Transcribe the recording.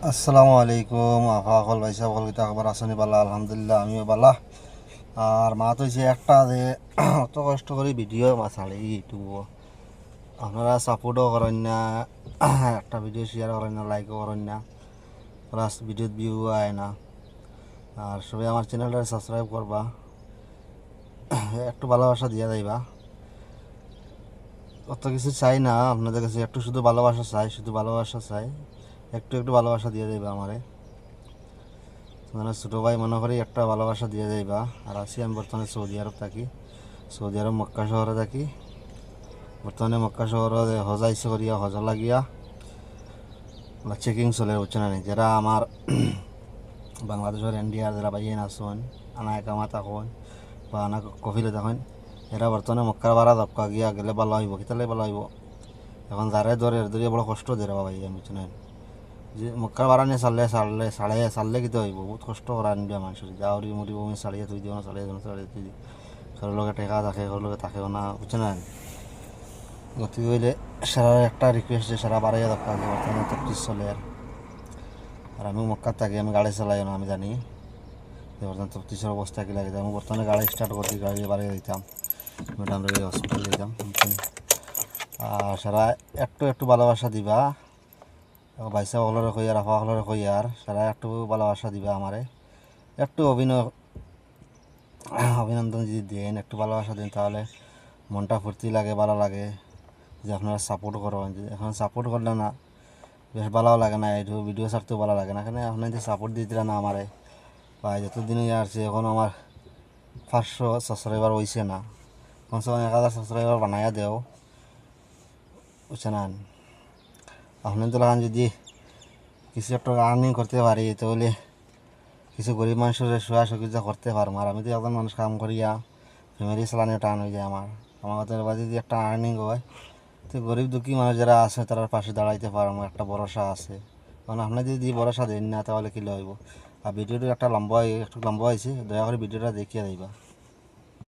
আসসালামু আলাইকুম আফাকল ভাই সকল কিতা খবর আসনি বালা আলহামদুলিল্লাহ আমিও বালা। আর মাত হয়েছে একটা যে অত কষ্ট করে ভিডিও ছাড়ে ইউটিউব আপনারা সাপোর্টও করেন না, একটা ভিডিও শেয়ার করেন না, লাইকও করেন না, প্লাস ভিডিওত ভিউ আয় না। আর সবাই আমার চ্যানেলটা সাবস্ক্রাইব করবা, একটু ভালোবাসা দিয়া যাইবা। অত কিছু চাই না আপনাদের কাছে, একটু শুধু ভালোবাসা চাই, শুধু ভালোবাসা চাই, একটু একটু ভালোবাসা দিয়ে যাইবা আমারে। মানে ছোটো ভাই মনে করি একটা ভালোবাসা দিয়ে যাইবা। আর আছি আমি বর্তমানে সৌদি আরব থাকি, সৌদি আরব মক্কা শহরে থাকি। বর্তমানে মক্কা শহরে হজ আইসে করিয়া হজ লাগিয়া চেকিং চলে, বুঝছেন না? যারা আমার বাংলাদেশের ইন্ডিয়ার যারা বাইয়ে আসুন, আনা একামা থাকুন বা আনা কফিলে থাকুন, এরা বর্তমানে মক্কার বাড়া দপকা গিয়া গেলে ভালো হইব, কিতালে ভালো হইব। এখন যারে ধরে ধরিয়ে বড় কষ্ট দিয়ে বাবা ভাই, বুঝছেন যে মক্কার বাড়া নিয়ে চাললে কিতে হইব, বহুত কষ্ট করা নিদিয়া মানুষের যাওয়ারি মুড়ি বমি চালিয়ে তুই দিও না, চালিয়ে তুই দিই, কারোর লগে টেকা থাকে, কারোর লগে থাকেও না, বুঝছেন না? গতি হইলে সারা একটা রিকোয়েস্ট যে সারা বাড়াইয়া দরকার, বর্তমানে তো পিস চলে। আর আমি মক্কার থাকি, আমি গাড়ি চালাই না, আমি জানি যে বর্তমানে তফতিসের অবস্থা কি লাগে। আমি বর্তমানে গাড়ি স্টার্ট করছি, গাড়ি বাড়িয়ে দিতাম, ম্যাডাম রে হসপিটাল দিতাম। আর সারা একটু একটু ভালোবাসা দিবা, বাইসা হলরে কই আর আফা হলরে কই, আর সারা একটু ভালোবাসা দিবা আমারে। একটু অভিনন্দন যদি দেন, একটু ভালোবাসা দিন, তাহলে মনটা ফুর্তি লাগে, ভালো লাগে যে আপনারা সাপোর্ট করেন। যে এখন সাপোর্ট করলে না বেশ ভালো লাগে না, এই ভিডিও ছাড়তেও ভালো লাগে না, কেন আপনার যে সাপোর্ট দিতে না আমারে বা যতদিনই আসছে, এখন আমার 500 সাবস্ক্রাইবার হয়েছে না, কমসে কম 1000 সাবস্ক্রাইবার বানাইয়া দেও, বুঝছেন? আপনাদের লাগান যদি কিছু একটা আর্নিং করতে পারি, তাহলে কিছু গরিব মানুষের সহায় সহযোগিতা করতে পারবো। আর আমি তো একজন মানুষ কাম করিয়া ফ্যামিলি চালানো টান হয়ে যায় আমার। আমাদের বাড়ি যদি একটা আর্নিং হয়, তো গরিব দুঃখী মানুষ যারা আছে তার পাশে দাঁড়াইতে পারবো, একটা ভরসা আছে। কারণ আপনি যদি ভরসা দেন না, তাহলে কী হইব? আর ভিডিওটা একটু লম্বা হয়েছে, দয়া করে ভিডিওটা দেখিয়ে দিবা।